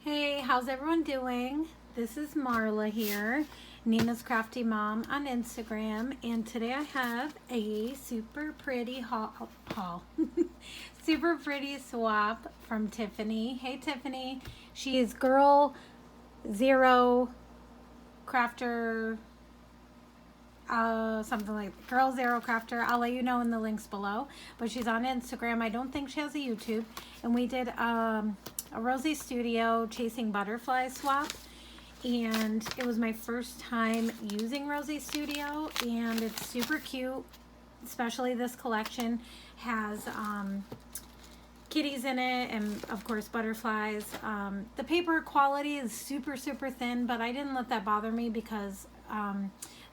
Hey, how's everyone doing? This is Marla here, Nina's Crafty Mom on Instagram, and today I have a super pretty haul. Super pretty swap from Tiffany. Hey Tiffany, she is Girl Zero Crafter, something like Girl Zero Crafter. I'll let you know in the links below. But she's on Instagram. I don't think she has a YouTube. And we did a Rosie Studio Chasing Butterfly swap. And it was my first time using Rosie Studio. And it's super cute. Especially this collection has kitties in it and of course butterflies. The paper quality is super thin, but I didn't let that bother me because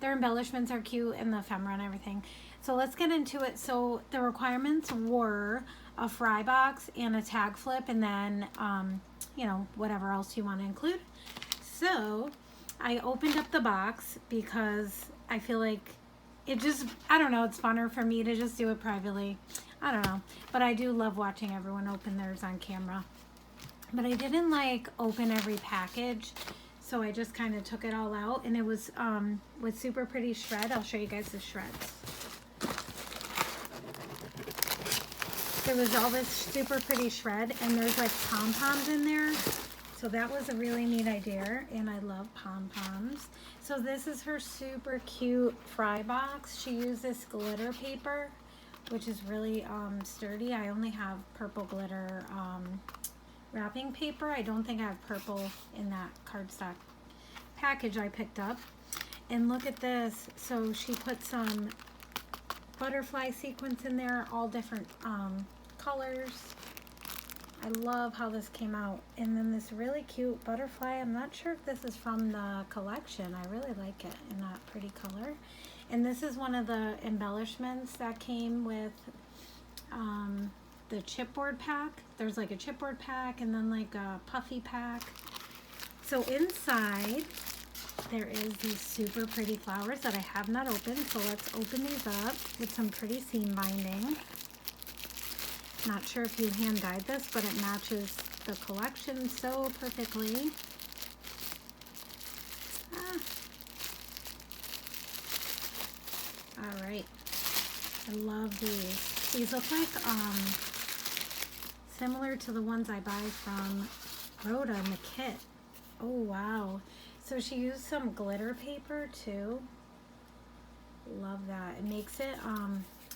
their embellishments are cute and the ephemera and everything. So let's get into it. So the requirements were a fry box and a tag flip, and then you know, whatever else you want to include. So I opened up the box because I feel like it just, I don't know, it's funner for me to just do it privately. I don't know, but I do love watching everyone open theirs on camera. But I didn't like open every package, so I just kind of took it all out, and it was with super pretty shred. I'll show you guys the shreds. There was all this super pretty shred, and there's like pom-poms in there. So that was a really neat idea, and I love pom-poms. So this is her super cute fry box. She used this glitter paper, which is really sturdy. I only have purple glitter wrapping paper. I don't think I have purple in that cardstock package I picked up. And look at this. So she put some butterfly sequins in there, all different colors. I love how this came out. And then this really cute butterfly. I'm not sure if this is from the collection. I really like it in that pretty color. And this is one of the embellishments that came with the chipboard pack. There's like a chipboard pack and then like a puffy pack. So inside there is these super pretty flowers that I have not opened. So let's open these up with some pretty seam binding. Not sure if you hand dyed this, but it matches the collection so perfectly. All right, I love these. These look like similar to the ones I buy from Rhoda in the kit. Oh wow! So she used some glitter paper too. Love that. It makes it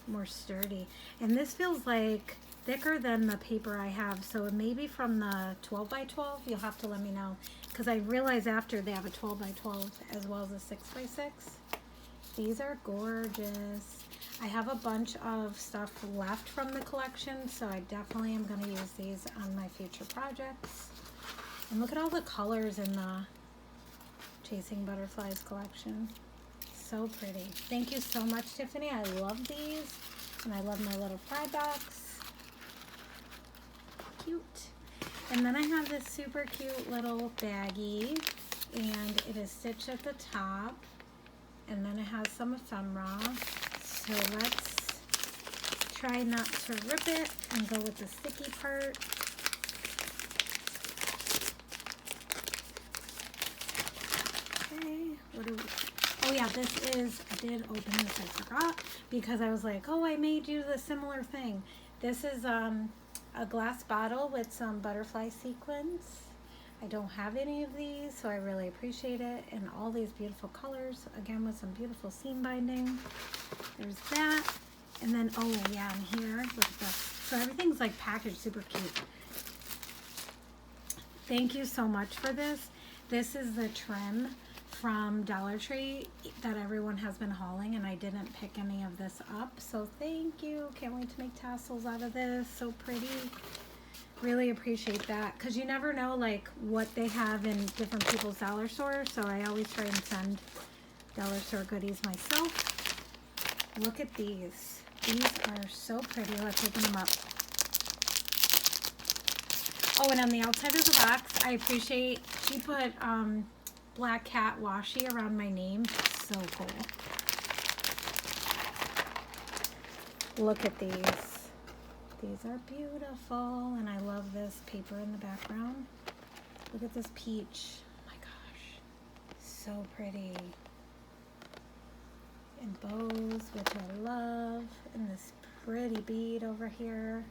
more sturdy. And this feels like thicker than the paper I have, so it may be from the 12 by 12. You'll have to let me know, because I realized after they have a 12 by 12 as well as a 6 by 6. These are gorgeous. I have a bunch of stuff left from the collection, so I definitely am going to use these on my future projects. And look at all the colors in the Chasing Butterflies collection. So pretty. Thank you so much, Tiffany. I love these, and I love my little fry box. Cute. And then I have this super cute little baggie, and it is stitched at the top, and then it has some ephemera. So let's try not to rip it and go with the sticky part. Okay, what do we, oh yeah, this is, I did open this, I forgot, because I was like, oh, I made you the similar thing. This is a glass bottle with some butterfly sequins. I don't have any of these, so I really appreciate it. And all these beautiful colors, again with some beautiful seam binding. There's that. And then, oh yeah, and here, look at this. So everything's like packaged super cute. Thank you so much for this. This is the trim from Dollar Tree that everyone has been hauling, and I didn't pick any of this up, so thank you. Can't wait to make tassels out of this. So pretty. Really appreciate that, because you never know like what they have in different people's dollar stores, so I always try and send dollar store goodies myself. Look at these. These are so pretty. Let's open them up. Oh, and on the outside of the box, I appreciate she put black cat washi around my name. So cool. Look at these. These are beautiful, and I love this paper in the background. Look at this peach. Oh my gosh. So pretty. And bows, which I love. And this pretty bead over here.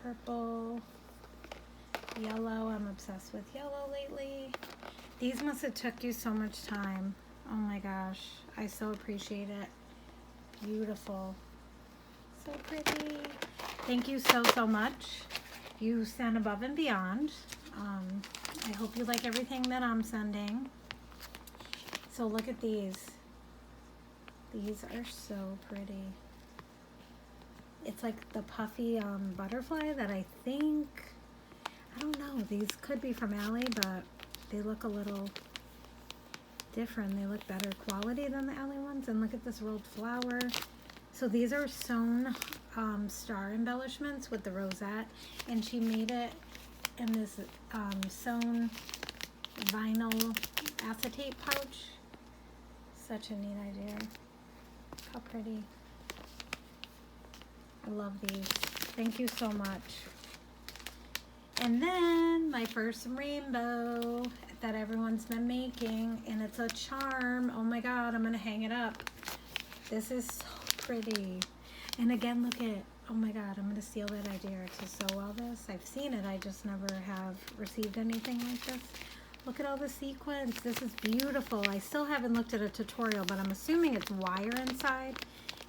Purple. Yellow. I'm obsessed with yellow lately. These must have took you so much time. Oh my gosh. I so appreciate it. Beautiful. So pretty. Thank you so, so much. You sent above and beyond. I hope you like everything that I'm sending. So look at these. These are so pretty. It's like the puffy butterfly that I think, I don't know, these could be from Allie, but they look a little different. They look better quality than the Allie ones. And look at this rolled flower. So these are sewn star embellishments with the rosette, and she made it in this sewn vinyl acetate pouch. Such a neat idea. How pretty. I love these. Thank you so much. And then my first rainbow that everyone's been making, and it's a charm. Oh my god, I'm gonna hang it up. This is so pretty. And again, look at, oh my god, I'm gonna steal that idea to sew all this. I've seen it, I just never have received anything like this. Look at all the sequins. This is beautiful. I still haven't looked at a tutorial, but I'm assuming it's wire inside,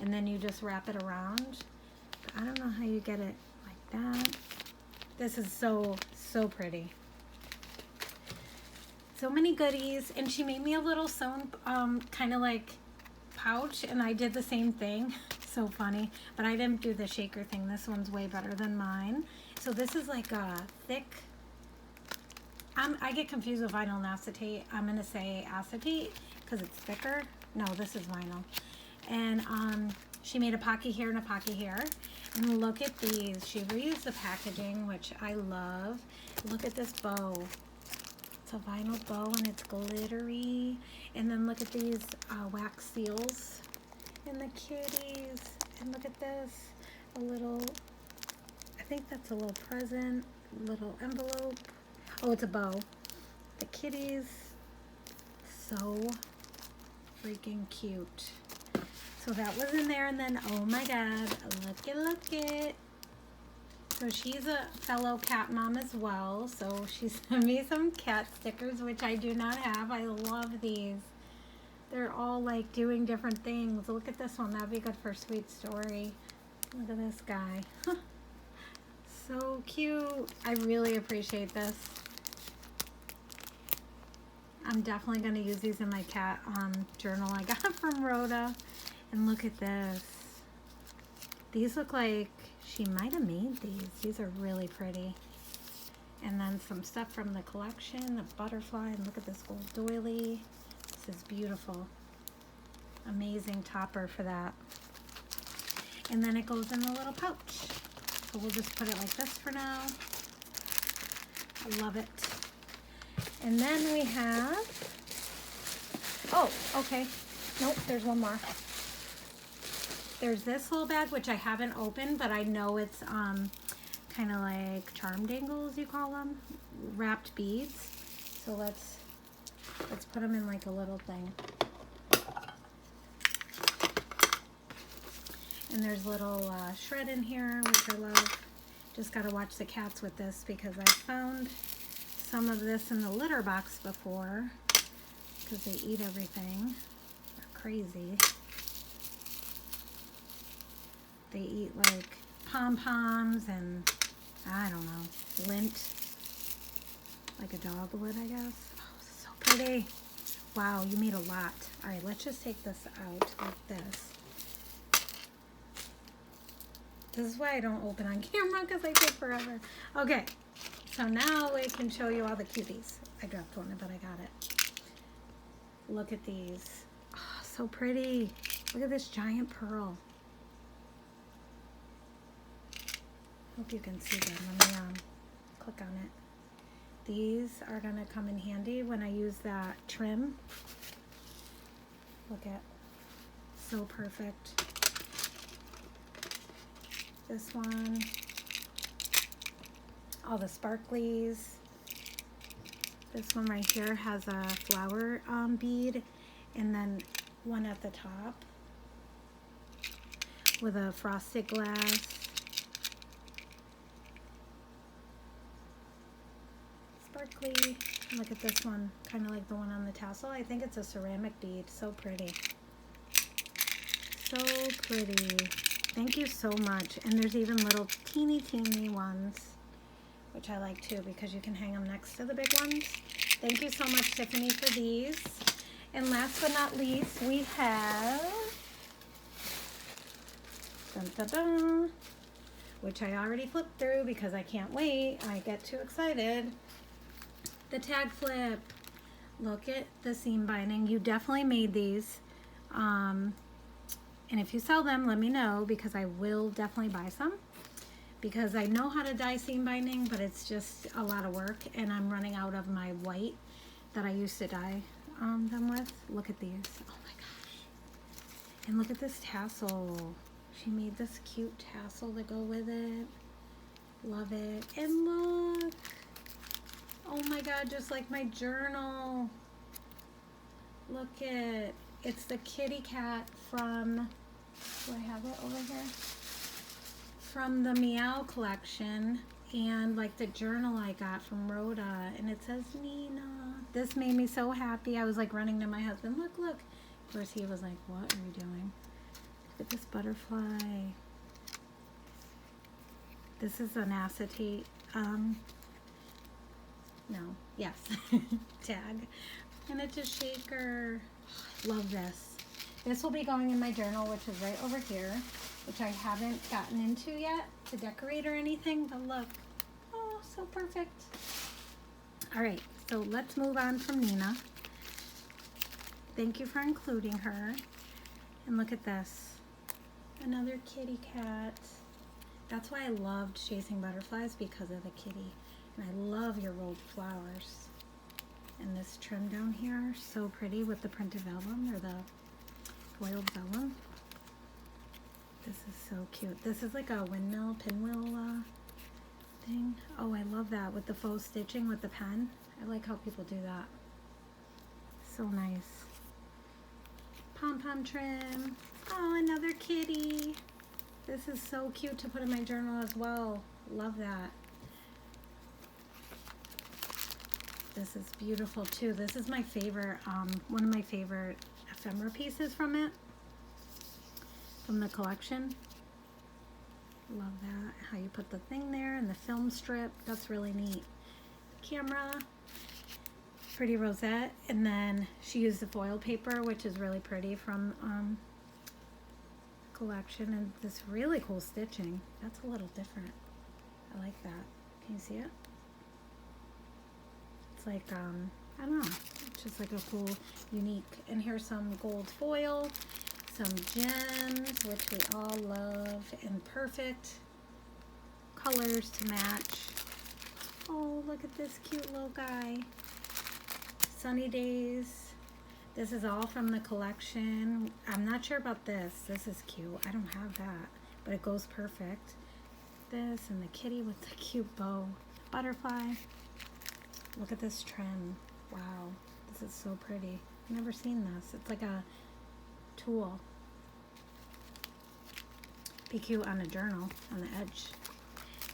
and then you just wrap it around. I don't know how you get it like that. This is so, so pretty. So many goodies. And she made me a little sewn kind of like pouch, and I did the same thing. So funny. But I didn't do the shaker thing. This one's way better than mine. So this is like a thick, I get confused with vinyl and acetate. I'm going to say acetate because it's thicker. No, this is vinyl. And she made a pocky here and a pocky here. And look at these. She reused the packaging, which I love. Look at this bow. It's a vinyl bow and it's glittery. And then look at these wax seals and the kitties. And look at this. A little, I think that's a little present, little envelope. Oh, it's a bow. The kitties. So freaking cute. So that was in there, and then, oh my god, look it. So she's a fellow cat mom as well, so she sent me some cat stickers, which I do not have. I love these. They're all like doing different things. Look at this one. That'd be good for Sweet Story. Look at this guy. So cute. I really appreciate this. I'm definitely going to use these in my cat journal I got from Rhoda. And look at this. These look like she might have made these. These are really pretty. And then some stuff from the collection, a butterfly, and look at this gold doily. This is beautiful. Amazing topper for that. And then it goes in a little pouch. So we'll just put it like this for now. I love it. And then we have, oh, okay. Nope, there's one more. There's this little bag, which I haven't opened, but I know it's kind of like charm dangles, you call them, wrapped beads. So let's put them in like a little thing. And there's a little shred in here, which I love. Just got to watch the cats with this because I found some of this in the litter box before because they eat everything. They're crazy. They eat like pom-poms and I don't know, lint, like a dog would, I guess. Oh, so pretty. Wow, you made a lot. All right, let's just take this out like this. This is why I don't open on camera because I take forever. Okay, so now we can show you all the cuties. I dropped one, but I got it. Look at these. Oh, so pretty. Look at this giant pearl. Hope you can see them. Let me click on it. These are gonna come in handy when I use that trim. Look at, so perfect. This one. all the sparklies. This one right here has a flower bead, and then one at the top with a frosted glass. Sparkly. Look at this one, kind of like the one on the tassel. I think it's a ceramic bead. So pretty. So pretty. Thank you so much. And there's even little teeny ones, which I like too because you can hang them next to the big ones. Thank you so much, Tiffany, for these. And last but not least, we have, dun, dun, dun, which I already flipped through because I can't wait. I get too excited. The tag flip. Look at the seam binding. You definitely made these. And if you sell them, let me know because I will definitely buy some. Because I know how to dye seam binding, but it's just a lot of work, and I'm running out of my white that I used to dye them with. Look at these. Oh my gosh. And look at this tassel. She made this cute tassel to go with it. Love it. And look. Oh my god, just like my journal. Look at, it's the kitty cat from, do I have it over here? From the Meow collection, and like the journal I got from Rhoda, and it says Nina. This made me so happy. I was like running to my husband, look, look. Of course he was like, what are you doing? Look at this butterfly. This is an acetate, tag. And it's a shaker. Love this. This will be going in my journal, which is right over here, which I haven't gotten into yet to decorate or anything, but look. Oh, so perfect. All right, so let's move on from Nina. Thank you for including her. And look at this. Another kitty cat. That's why I loved chasing butterflies, because of the kitty. And I love your rolled flowers. And this trim down here, so pretty with the printed vellum, or the foiled vellum. This is so cute. This is like a windmill, pinwheel thing. Oh, I love that with the faux stitching with the pen. I like how people do that. So nice. Pom-pom trim. Oh, another kitty. This is so cute to put in my journal as well. Love that. This is beautiful too. This is my favorite, one of my favorite ephemera pieces from it, from the collection. Love that, how you put the thing there and the film strip. That's really neat. Camera, pretty rosette, and then she used the foil paper, which is really pretty from collection, and this really cool stitching. That's a little different. I like that. Can you see it? It's like, I don't know, it's just like a cool, unique. And here's some gold foil, some gems, which we all love, and perfect colors to match. Oh, look at this cute little guy. Sunny Days. This is all from the collection. I'm not sure about this. This is cute. I don't have that, but it goes perfect. This and the kitty with the cute bow. Butterfly. Look at this trim. Wow, this is so pretty. I've never seen this. It's like a tool. Be cute on a journal, on the edge.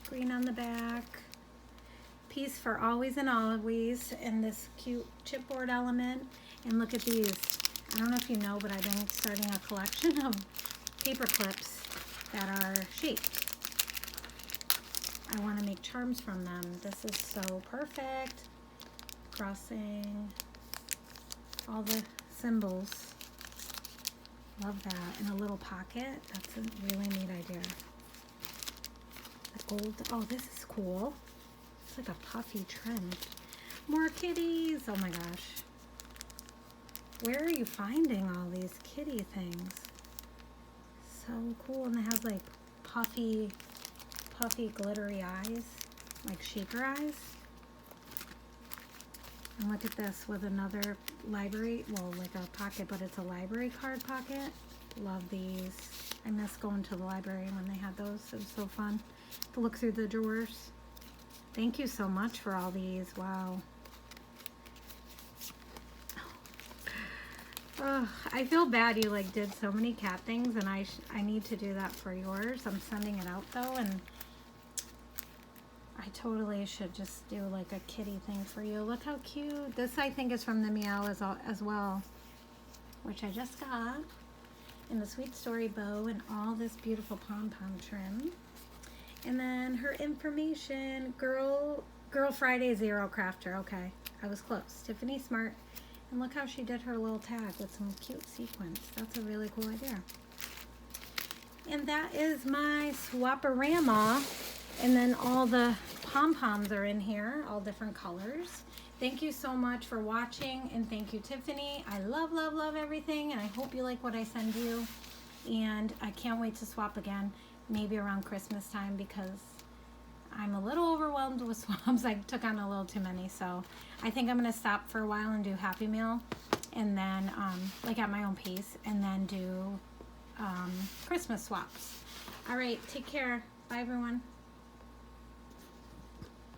Green on the back. Piece for always and always, and this cute chipboard element. And look at these. I don't know if you know, but I've been starting a collection of paper clips that are shaped. I want to make charms from them. This is so perfect. Crossing all the symbols. Love that. In a little pocket. That's a really neat idea. The gold. Oh, this is cool. It's like a puffy trim. More kitties. Oh my gosh. Where are you finding all these kitty things? So cool. And it has like puffy glittery eyes, like shaker eyes. And look at this with another library, well, like a pocket, but it's a library card pocket. Love these. I miss going to the library when they had those. It was so fun to look through the drawers. Thank you so much for all these. Wow. Oh, I feel bad you like did so many cat things, and I need to do that for yours. I'm sending it out though, and I totally should just do like a kitty thing for you. Look how cute. This I think is from the Meow as well, which I just got. And the Sweet Story bow and all this beautiful pom-pom trim. And then her information, Girl Friday Zero Crafter. Okay, I was close. Tiffany Smart. And look how she did her little tag with some cute sequins. That's a really cool idea. And that is my Swaparama. And then all the pom-poms are in here, all different colors. Thank you so much for watching, and thank you, Tiffany. I love, love, love everything, and I hope you like what I send you. And I can't wait to swap again, maybe around Christmas time, because I'm a little overwhelmed with swaps. I took on a little too many, so I think I'm gonna stop for a while and do Happy Meal, and then like at my own pace, and then do Christmas swaps. All right, take care. Bye, everyone.